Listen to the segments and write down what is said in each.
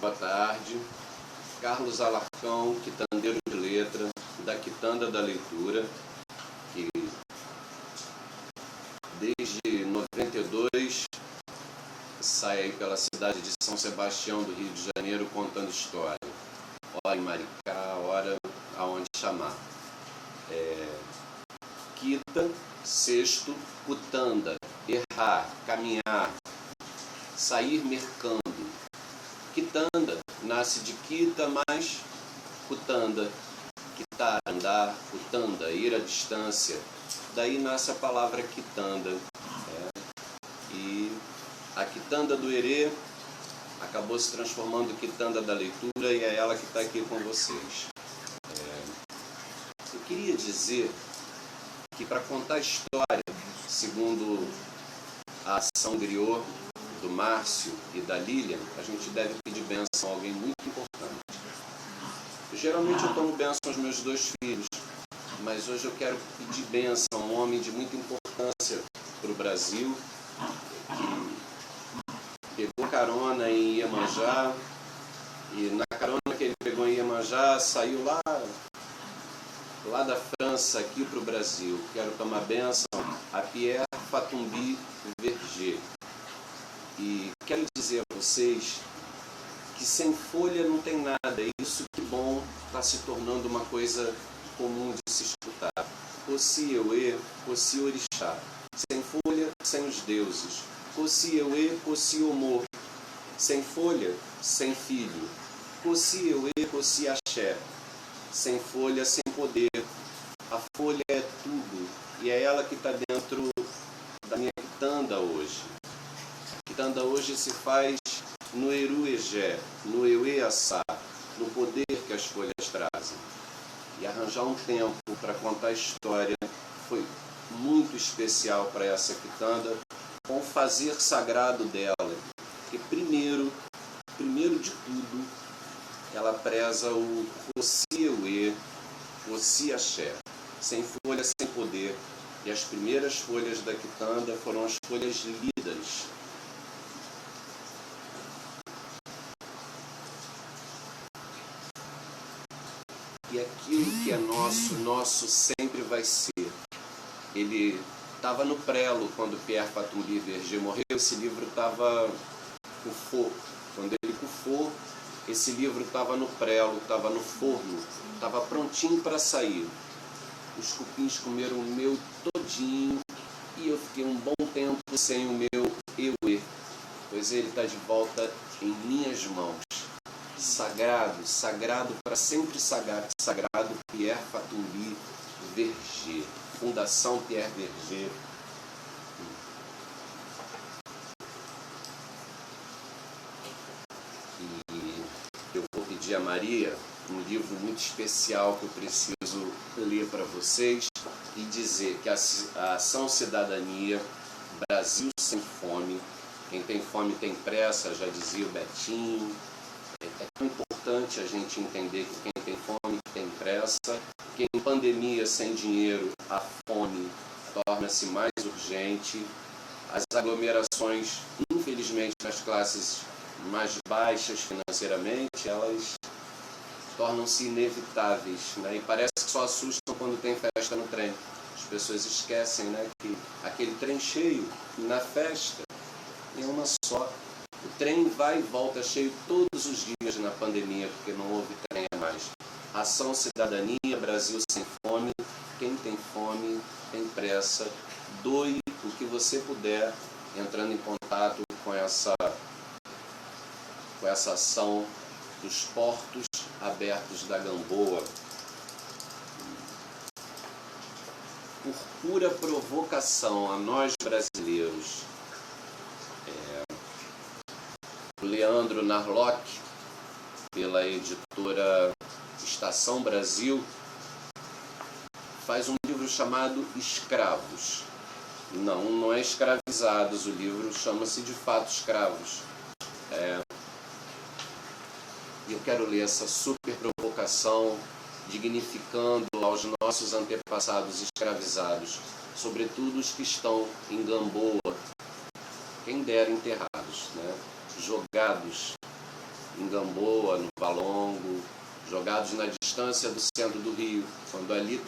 boa tarde. Carlos Alarcão, quitandeiro de letra, da Quitanda da Leitura, que desde 92 sai aí pela cidade de São Sebastião do Rio de Janeiro contando história. Ora em Maricá, ora aonde chamar. Quita, sexto, cutanda, errar, caminhar, sair mercando. Quitanda, nasce de quita mais cutanda, quitar, andar, cutanda, ir à distância. Daí nasce a palavra quitanda. E a quitanda do Herê acabou se transformando em quitanda da leitura e é ela que está aqui com vocês. Eu queria dizer que para contar a história, segundo a ação griot do Márcio e da Lilian, a gente deve pedir bênção a alguém muito importante. Geralmente eu tomo bênção aos meus dois filhos, mas hoje eu quero pedir bênção a um homem de muita importância para o Brasil, que pegou carona em Iemanjá, e na carona que ele pegou em Iemanjá, saiu lá da França aqui para o Brasil. Quero tomar bênção a Pierre Fatumbi Verger. E quero dizer a vocês que sem folha não tem nada. E isso, que bom, está se tornando uma coisa comum de se escutar. Possi Euê, Possi Orixá. Sem folha, sem os deuses. Possi Euê, Possi Omor. Sem folha, sem filho. Possi Euê, Possi Axé. Sem folha, sem poder. A folha é tudo. E é ela que está dentro da minha quitanda hoje. A quitanda hoje se faz no Eruegé, no Euê-Assá, no poder que as folhas trazem. E arranjar um tempo para contar a história foi muito especial para essa quitanda, com o fazer sagrado dela. Porque primeiro de tudo, ela preza o Possi Euê, Possi Axé, sem folha, sem poder. E as primeiras folhas da quitanda foram as folhas lidas. E aquilo que é nosso sempre vai ser. Ele estava no prelo quando Pierre Fatumbi Verger morreu. Esse livro estava cufou. Quando ele cufou, esse livro estava no prelo, estava no forno, estava prontinho para sair. Os cupins comeram o meu todinho e eu fiquei um bom tempo sem o meu Euê, pois ele está de volta em minhas mãos. Sagrado, sagrado para sempre sagrado, Pierre Fatumbi Verger, Fundação Pierre Verger. E eu vou pedir a Maria um livro muito especial que eu preciso ler para vocês e dizer que a Ação Cidadania, Brasil Sem Fome, quem tem fome tem pressa, já dizia o Betinho. É tão importante a gente entender que quem tem fome tem pressa, que em pandemia sem dinheiro a fome torna-se mais urgente, as aglomerações, infelizmente, nas classes mais baixas financeiramente, elas tornam-se inevitáveis, né? E parece que só assustam quando tem festa no trem. As pessoas esquecem, né, que aquele trem cheio na festa é uma só. O trem vai e volta cheio todos os dias na pandemia, porque não houve trem a mais. Ação Cidadania, Brasil Sem Fome. Quem tem fome tem pressa. Doe o que você puder, entrando em contato com essa ação dos portos abertos da Gamboa. Por pura provocação a nós brasileiros, o Leandro Narlock, pela editora Estação Brasil, faz um livro chamado Escravos. Não é escravizados, o livro chama-se de fato Escravos. E eu quero ler essa super provocação, dignificando aos nossos antepassados escravizados, sobretudo os que estão em Gamboa, quem dera enterrados, né? Jogados em Gamboa, no Valongo, jogados na distância do centro do Rio, quando ali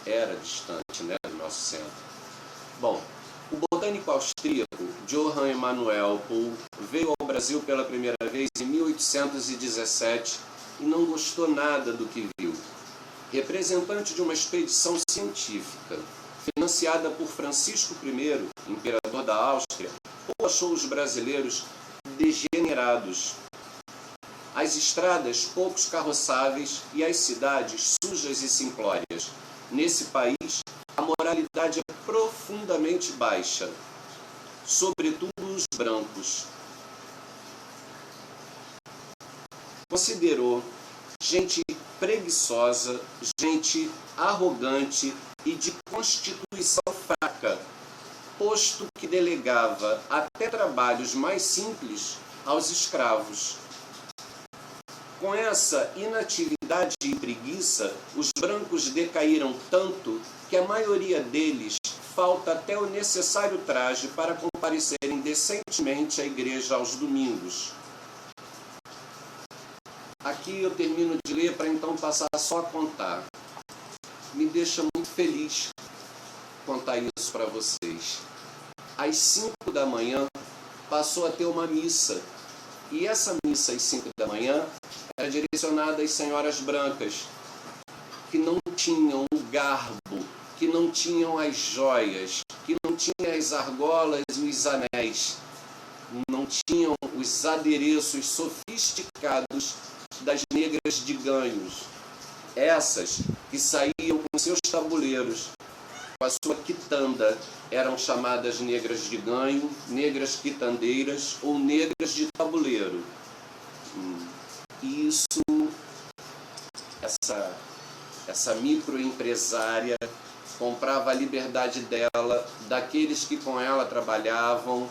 era distante, né, do nosso centro. Bom, o botânico austríaco Johann Emanuel Pohl veio ao Brasil pela primeira vez em 1817 e não gostou nada do que viu. Representante de uma expedição científica financiada por Francisco I, imperador da Áustria, Pohl achou os brasileiros degenerados. As estradas poucos carroçáveis e as cidades sujas e simplórias. Nesse país, a moralidade é profundamente baixa, sobretudo os brancos. Considerou gente preguiçosa, gente arrogante e de constituição fraca, posto que delegava até trabalhos mais simples aos escravos. Com essa inatividade e preguiça, os brancos decaíram tanto que a maioria deles falta até o necessário traje para comparecerem decentemente à igreja aos domingos. Aqui eu termino de ler para então passar só a contar. Me deixa muito feliz contar isso para vocês. Às 5 da manhã passou a ter uma missa. E essa missa às 5 da manhã era direcionada às senhoras brancas, que não tinham o garbo, que não tinham as joias, que não tinham as argolas e os anéis, não tinham os adereços sofisticados das negras de ganhos. Essas que saíam com seus tabuleiros, com a sua quitanda, eram chamadas negras de ganho, negras quitandeiras ou negras de tabuleiro. E essa microempresária comprava a liberdade dela, daqueles que com ela trabalhavam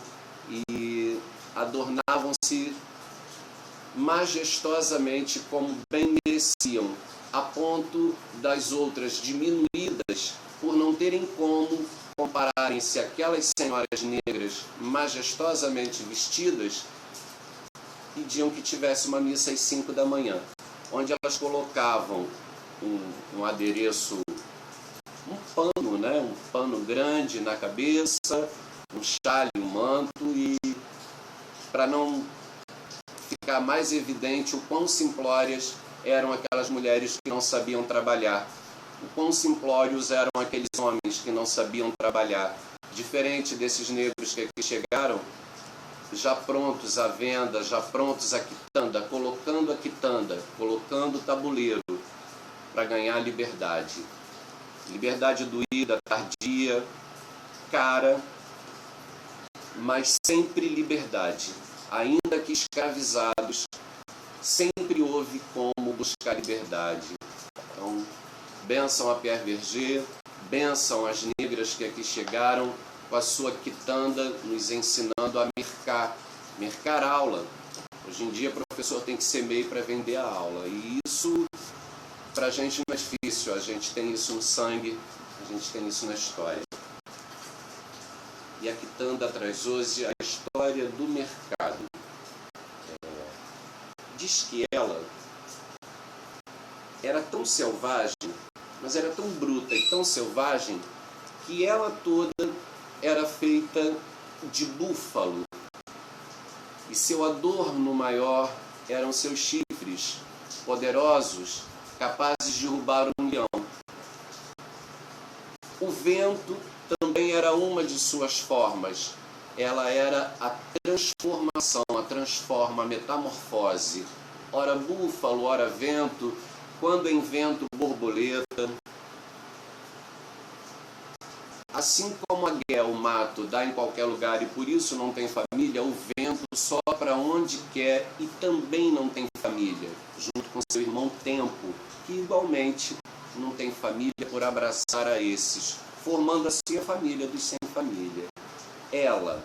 e adornavam-se majestosamente como bem mereciam, a ponto das outras diminuídas por não terem como compararem-se aquelas senhoras negras majestosamente vestidas, pediam que tivesse uma missa às 5 da manhã, onde elas colocavam um adereço, um pano, né? Um pano grande na cabeça, um chale, um manto, e para não ficar mais evidente o quão simplórias eram aquelas mulheres que não sabiam trabalhar, o quão simplórios eram aqueles homens que não sabiam trabalhar, diferente desses negros que aqui chegaram, já prontos à venda, já prontos à quitanda, colocando o tabuleiro para ganhar liberdade. Liberdade doída, tardia, cara, mas sempre liberdade. Ainda que escravizados, sempre houve como buscar liberdade. Então, bênção a Pierre Berger, bênção às negras que aqui chegaram com a sua quitanda, nos ensinando a mercar aula. Hoje em dia, o professor tem que ser meio para vender a aula. E isso, para a gente, não é difícil. A gente tem isso no sangue, a gente tem isso na história. E a quitanda traz hoje a história do mercado. Diz que ela era tão selvagem, mas era tão bruta e tão selvagem, que ela toda era feita de búfalo. E seu adorno maior eram seus chifres, poderosos, capazes de derrubar um leão. O vento também era uma de suas formas. Ela era a transformação, a metamorfose. Ora búfalo, ora vento, quando em vento borboleta. Assim como a guerra, o mato, dá em qualquer lugar e por isso não tem família, o vento sopra onde quer e também não tem família, junto com seu irmão Tempo, que igualmente não tem família por abraçar a esses, formando assim a família dos sem família. Ela,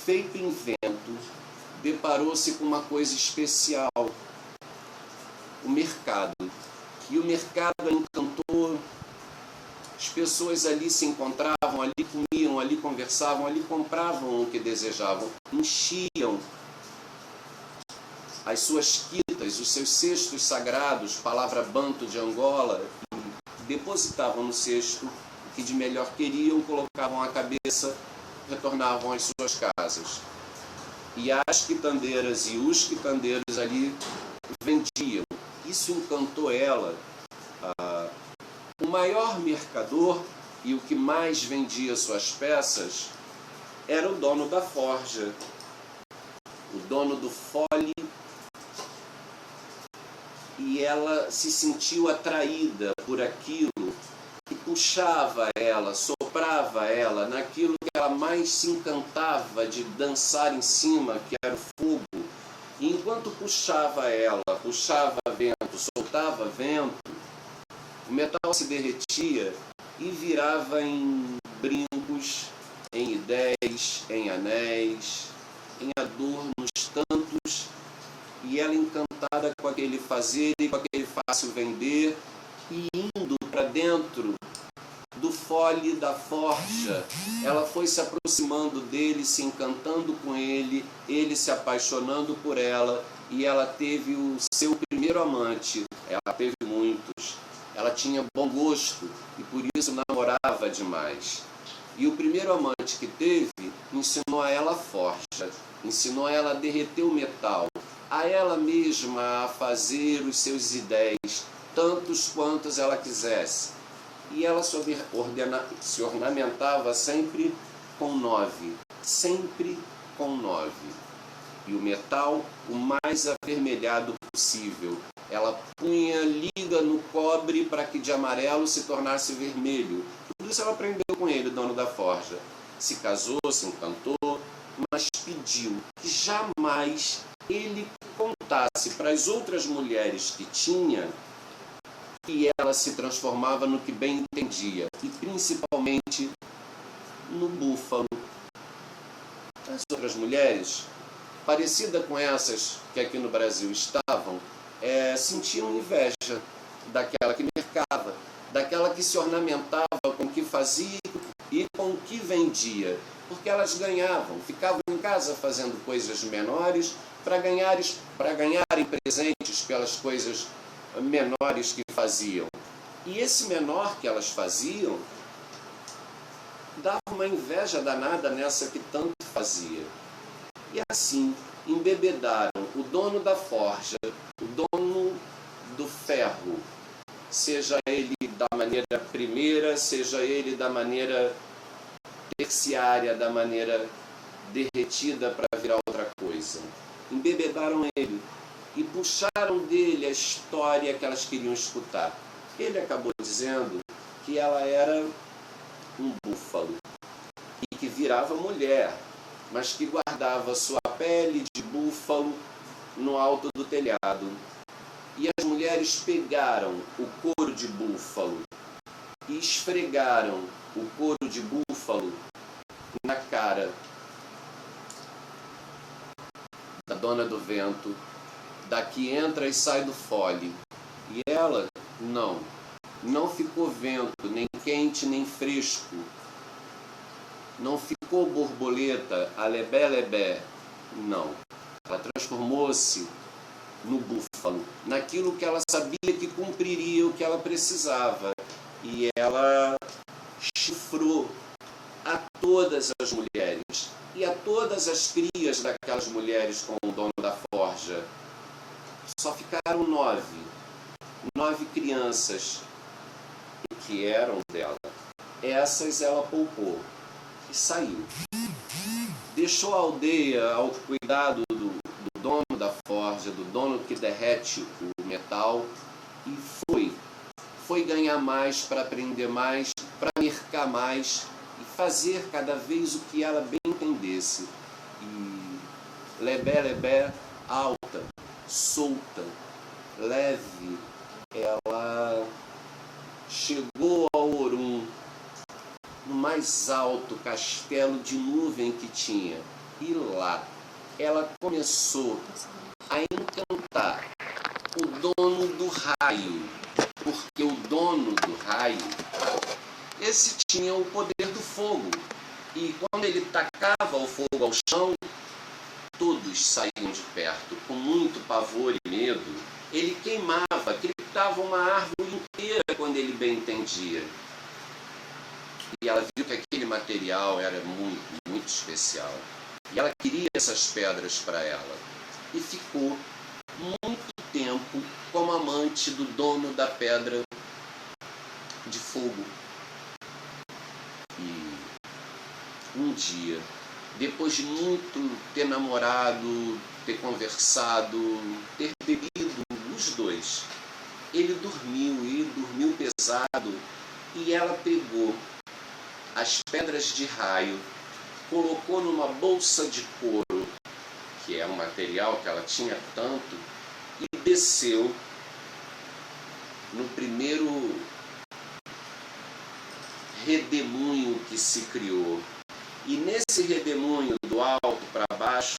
feita em vento, deparou-se com uma coisa especial, o mercado. E o mercado a encantou. As pessoas ali se encontravam, ali comiam, ali conversavam, ali compravam o que desejavam, enchiam as suas quitas, os seus cestos sagrados, palavra banto de Angola, e depositavam no cesto o que de melhor queriam, colocavam a cabeça, retornavam às suas casas. E as quitandeiras e os quitandeiros ali vendiam. Isso encantou ela. O maior mercador e o que mais vendia suas peças era o dono da forja, o dono do fole, e ela se sentiu atraída por aquilo que puxava ela, soprava ela, naquilo que ela mais se encantava de dançar em cima, que era o fogo. E enquanto puxava ela, puxava vento, soltava vento, o metal se derretia e virava em brincos, em ideias, em anéis, em adornos tantos, e ela encantada com aquele fazer e com aquele fácil vender, e indo para dentro do fole da forja, ela foi se aproximando dele, se encantando com ele se apaixonando por ela, e ela teve o seu primeiro amante. Ela teve muitos, ela tinha bom gosto e por isso namorava demais. E o primeiro amante que teve ensinou a ela a forja, ensinou a ela a derreter o metal, a ela mesma a fazer os seus ideias, tantos quantos ela quisesse. E ela se ornamentava sempre com 9, sempre com 9. E o metal o mais avermelhado possível. Ela punha liga no cobre para que de amarelo se tornasse vermelho. Tudo isso ela aprendeu com ele, dono da forja. Se casou, se encantou, mas pediu que jamais ele contasse para as outras mulheres que tinha que ela se transformava no que bem entendia, e principalmente no búfalo. As outras mulheres, parecidas com essas que aqui no Brasil estavam, sentiam inveja daquela que mercava, daquela que se ornamentava com o que fazia e com o que vendia, porque elas ganhavam, ficavam em casa fazendo coisas menores para ganharem presentes pelas coisas menores que faziam. E esse menor que elas faziam dava uma inveja danada nessa que tanto fazia. E assim embebedaram o dono da forja, o dono do ferro, seja ele da maneira primeira, seja ele da maneira terciária, da maneira derretida para virar outra coisa. Embebedaram ele e puxaram dele a história que elas queriam escutar. Ele acabou dizendo que ela era um búfalo e que virava mulher, mas que guardava sua pele de búfalo no alto do telhado. E as mulheres pegaram o couro de búfalo e esfregaram o couro de búfalo na cara da dona do vento, da que entra e sai do fole. E ela, não ficou vento, nem quente, nem fresco. Não ficou borboleta, alebé-lebé. Não. Ela transformou-se no búfalo, naquilo que ela sabia que cumpriria o que ela precisava. E ela chifrou a todas as mulheres e a todas as crias daquelas mulheres com o dono da forja. Só ficaram 9 crianças que eram dela. Essas ela poupou e saiu. Deixou a aldeia ao cuidado do dono da forja, do dono que derrete o metal, e foi ganhar mais, para aprender mais, para mercar mais e fazer cada vez o que ela bem entendesse. E lebé, alta, solta, leve, ela chegou ao Orum, no mais alto castelo de nuvem que tinha, e lá ela começou a encantar o dono do raio, porque o dono do raio, esse tinha o poder do fogo, e quando ele tacava o fogo ao chão, todos todos saíam de perto com muito pavor e medo, ele queimava, criptava uma árvore inteira quando ele bem entendia. E ela viu que aquele material era muito, muito especial. E ela queria essas pedras para ela. E ficou muito tempo como amante do dono da pedra de fogo. E um dia, depois de muito ter namorado, ter conversado, ter bebido, os dois, ele dormiu pesado, e ela pegou as pedras de raio, colocou numa bolsa de couro, que é um material que ela tinha tanto, e desceu no primeiro redemoinho que se criou. E nesse redemoinho, do alto para baixo,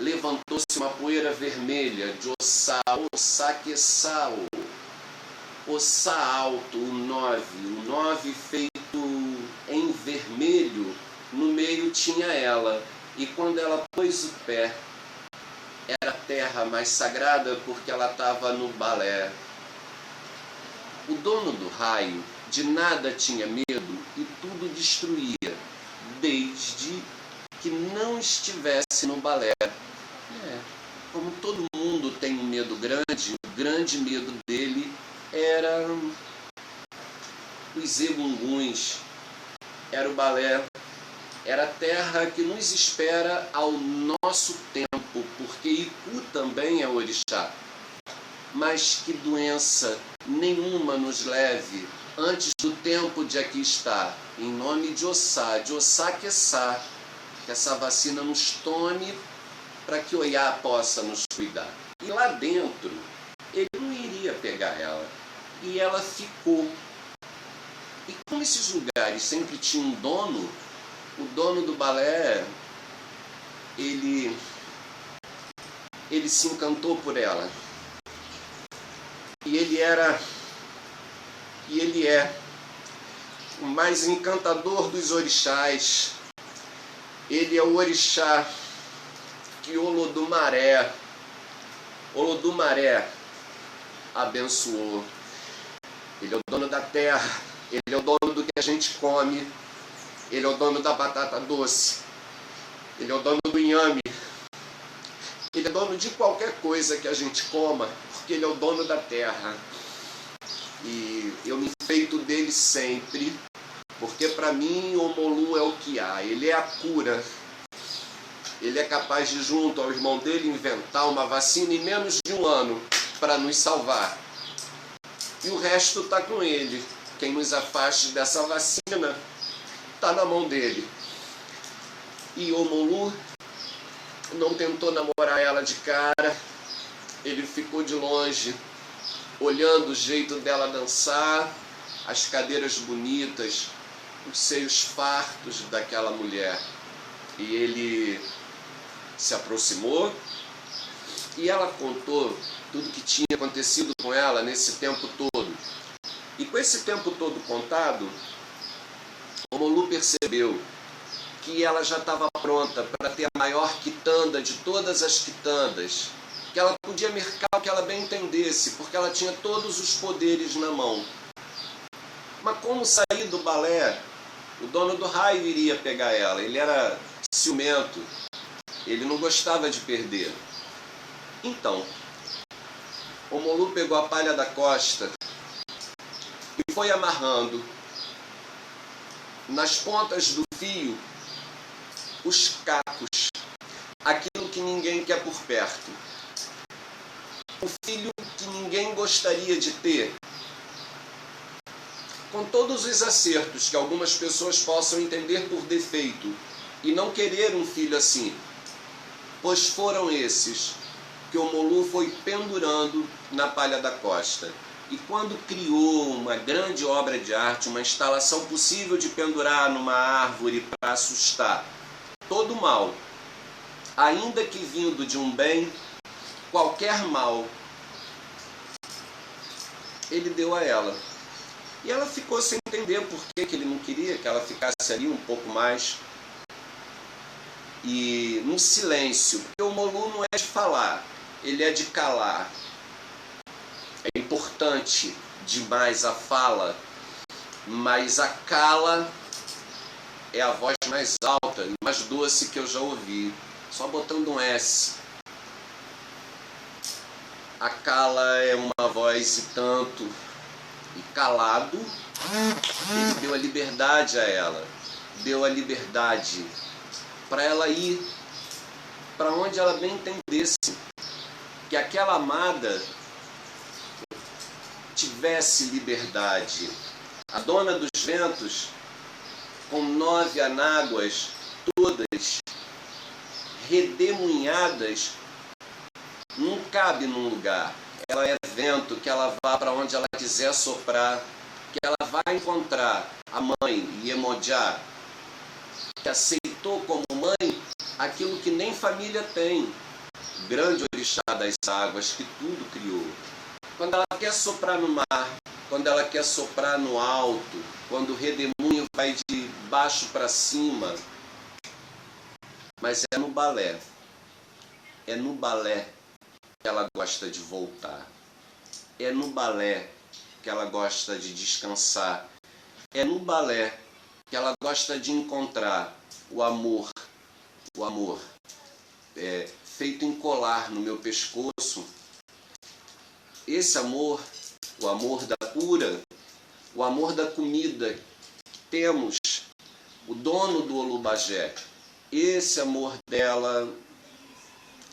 levantou-se uma poeira vermelha de Ossá, Ossaqueçal, Ossá alto, o 9 feito em vermelho, no meio tinha ela. E quando ela pôs o pé, era a terra mais sagrada, porque ela estava no balé. O dono do raio de nada tinha medo e tudo destruía, desde que não estivesse no balé. Como todo mundo tem um medo grande, o grande medo dele era os egunguns, era o balé, era a terra que nos espera ao nosso tempo, porque Iku também é orixá. Mas que doença nenhuma nos leve antes do tempo de aqui estar, em nome de Ossaqueçá, que essa vacina nos tome para que Oiá possa nos cuidar. E lá dentro, ele não iria pegar ela, e ela ficou. E como esses lugares sempre tinham um dono, o dono do balé, ele se encantou por ela. E ele é o mais encantador dos orixás. Ele é o orixá que Olodumaré abençoou. Ele é o dono da terra, ele é o dono do que a gente come, ele é o dono da batata doce, ele é o dono do inhame, ele é dono de qualquer coisa que a gente coma, porque ele é o dono da terra. E eu me enfeito dele sempre, porque para mim o Omolu é o que há, ele é a cura. Ele é capaz de, junto ao irmão dele, inventar uma vacina em menos de um ano para nos salvar. E o resto está com ele. Quem nos afaste dessa vacina está na mão dele. E Omolu não tentou namorar ela de cara. Ele ficou de longe, olhando o jeito dela dançar, as cadeiras bonitas, os seios fartos daquela mulher. E ele se aproximou e ela contou tudo que tinha acontecido com ela nesse tempo todo. E com esse tempo todo contado, Omolu percebeu que ela já estava pronta para ter a maior quitanda de todas as quitandas, que ela podia mercar o que ela bem entendesse, porque ela tinha todos os poderes na mão. Mas como sair do balé, o dono do raio iria pegar ela. Ele era ciumento, ele não gostava de perder. Então, Omolu pegou a palha da costa e foi amarrando nas pontas do fio os cacos, aquilo que ninguém quer por perto. O filho que ninguém gostaria de ter, com todos os acertos que algumas pessoas possam entender por defeito e não querer um filho assim, pois foram esses que Omolu foi pendurando na palha da costa. E quando criou uma grande obra de arte, uma instalação possível de pendurar numa árvore para assustar todo mal, ainda que vindo de um bem, qualquer mal, ele deu a ela. E ela ficou sem entender por que ele não queria que ela ficasse ali um pouco mais. e no silêncio, porque o Molu não é de falar, ele é de calar. É importante demais a fala, mas a cala é a voz mais alta e mais doce que eu já ouvi, só botando um S. A cala é uma voz e tanto, e calado, ele deu a liberdade a ela, deu a liberdade para ela ir para onde ela bem entendesse, que aquela amada tivesse liberdade. A dona dos ventos, com 9 anáguas, todas redemoinhadas, não cabe num lugar. Ela é vento, que ela vá para onde ela quiser soprar, que ela vai encontrar a mãe Iemonjá, que aceitou como mãe aquilo que nem família tem, grande orixá das águas que tudo criou. Quando ela quer soprar no mar, quando ela quer soprar no alto, quando o redemoinho vai de baixo para cima, mas é no balé que ela gosta de voltar, é no balé que ela gosta de descansar, é no balé que ela gosta de encontrar o amor feito em colar no meu pescoço. Esse amor, o amor da cura, o amor da comida, temos o dono do Olubagé. Esse amor dela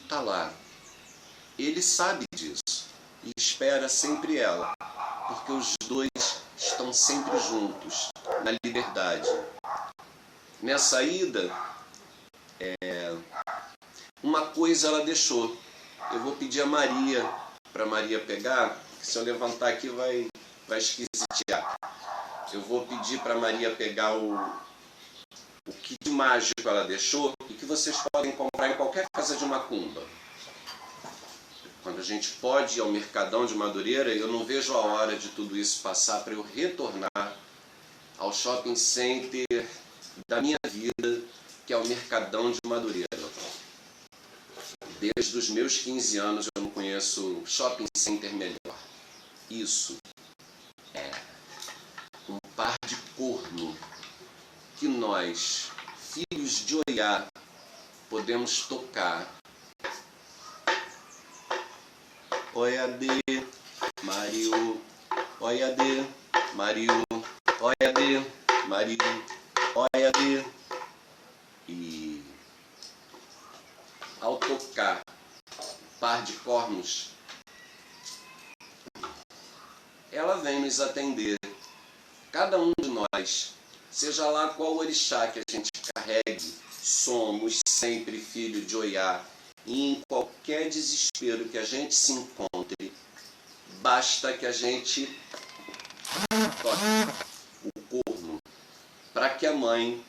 está lá. Ele sabe disso e espera sempre ela, porque os dois estão sempre juntos, na liberdade. Nessa ida, uma coisa ela deixou. Eu vou pedir a Maria, para Maria pegar, que se eu levantar aqui vai esquisitear. Eu vou pedir para Maria pegar o kit mágico que ela deixou e que vocês podem comprar em qualquer casa de macumba. Quando a gente pode ir ao Mercadão de Madureira, eu não vejo a hora de tudo isso passar para eu retornar ao shopping center da minha vida, que é o Mercadão de Madureira. Desde os meus 15 anos eu não conheço shopping center melhor. Isso é um par de corno que nós, filhos de Oiá, podemos tocar. Oiadê, Mariu, Oiadê, Mariu, Oiadê, Mariu, Oiadê. E ao tocar par de cornos, ela vem nos atender. Cada um de nós, seja lá qual orixá que a gente carregue, somos sempre filho de Oiá. E em qualquer desespero que a gente se encontre, basta que a gente toque o corno, para que a mãe,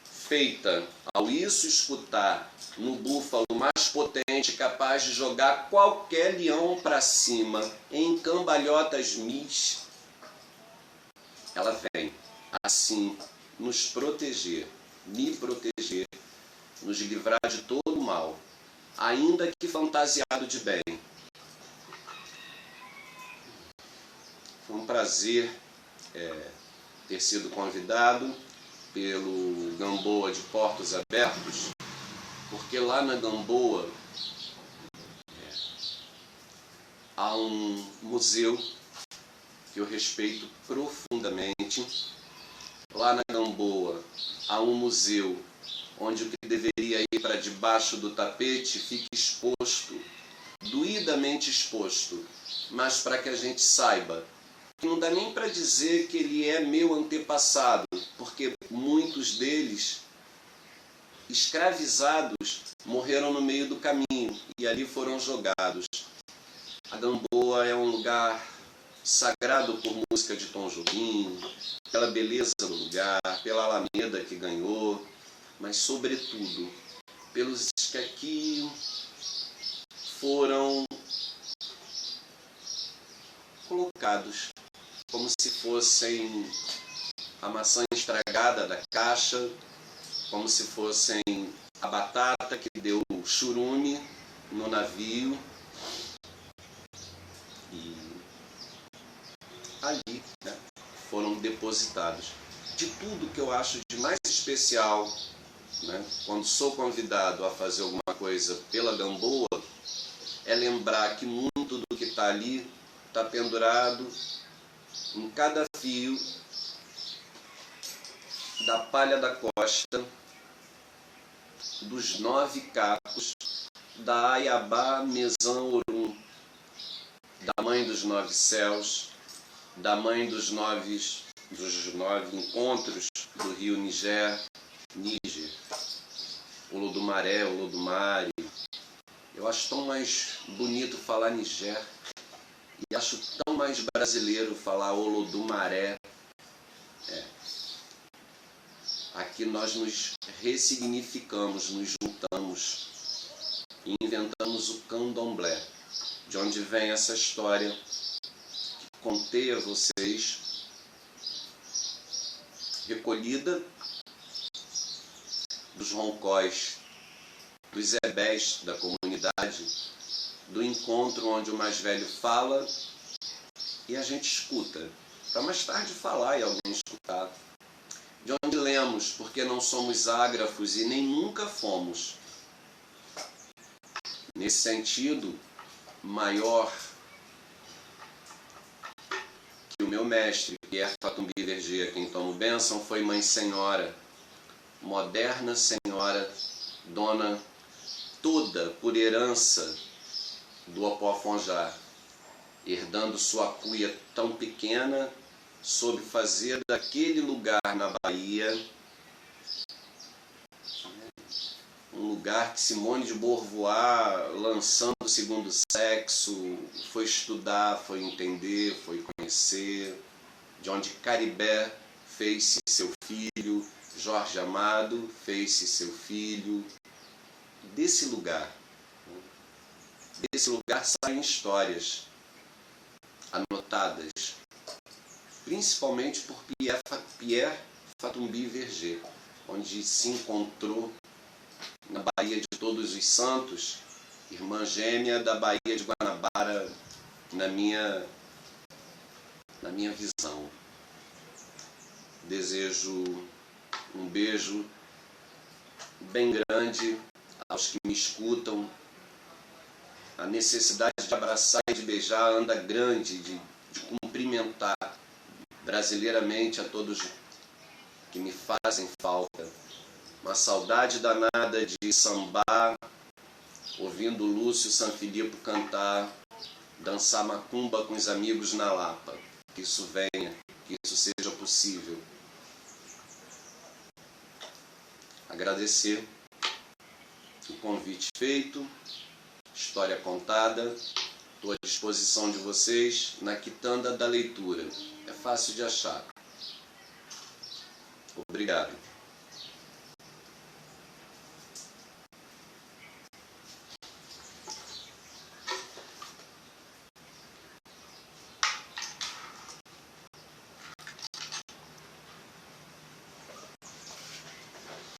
feita ao isso escutar no búfalo mais potente, capaz de jogar qualquer leão para cima em cambalhotas mis, ela vem assim nos proteger, me proteger, nos livrar de todo o mal, ainda que fantasiado de bem. Foi um prazer ter sido convidado pelo Gamboa de Portos Abertos, porque lá na Gamboa há um museu que eu respeito profundamente. Lá na Gamboa há um museu onde o que deveria ir para debaixo do tapete fica exposto, doidamente exposto, mas para que a gente saiba que não dá nem para dizer que ele é meu antepassado, porque muitos deles, escravizados, morreram no meio do caminho e ali foram jogados. A Gamboa é um lugar sagrado por música de Tom Jobim, pela beleza do lugar, pela Alameda que ganhou, mas sobretudo pelos que aqui foram colocados como se fossem a maçã estragada da caixa, como se fossem a batata, que deu churume no navio. E ali, né, foram depositados. De tudo que eu acho de mais especial, né, quando sou convidado a fazer alguma coisa pela Gamboa, é lembrar que muito do que está ali está pendurado em cada fio da palha da costa, dos 9 cacos, da Ayabá Mesã Orum, da mãe dos 9 céus, da mãe dos 9 encontros do rio Níger, Olodumaré, Olodumare. Eu acho tão mais bonito falar Níger e acho tão mais brasileiro falar Olodumaré. Aqui nós nos ressignificamos, nos juntamos e inventamos o candomblé, de onde vem essa história que contei a vocês, recolhida dos roncóis, dos ebés da comunidade, do encontro onde o mais velho fala e a gente escuta, para mais tarde falar e alguém escutar. De onde lemos, porque não somos ágrafos e nem nunca fomos. Nesse sentido, maior que o meu mestre, Pierre Fatumbi Verger, quem tomo bênção, foi Mãe Senhora, moderna senhora, dona toda por herança do Opoafonjá, herdando sua cuia tão pequena, soube fazer daquele lugar na Bahia um lugar que Simone de Beauvoir, lançando o segundo sexo, foi estudar, foi entender, foi conhecer, de onde Caribé fez-se seu filho, Jorge Amado fez-se seu filho. Desse lugar saem histórias anotadas, principalmente por Pierre Fatumbi Verger, onde se encontrou na Baía de Todos os Santos, irmã gêmea da Baía de Guanabara, na minha visão. Desejo um beijo bem grande aos que me escutam. A necessidade de abraçar e de beijar anda grande, de cumprimentar brasileiramente a todos que me fazem falta. Uma saudade danada de sambar, ouvindo Lúcio Sanfilippo cantar, dançar macumba com os amigos na Lapa. Que isso venha, que isso seja possível. Agradecer o convite feito, história contada. Estou à disposição de vocês na quitanda da leitura. É fácil de achar. Obrigado.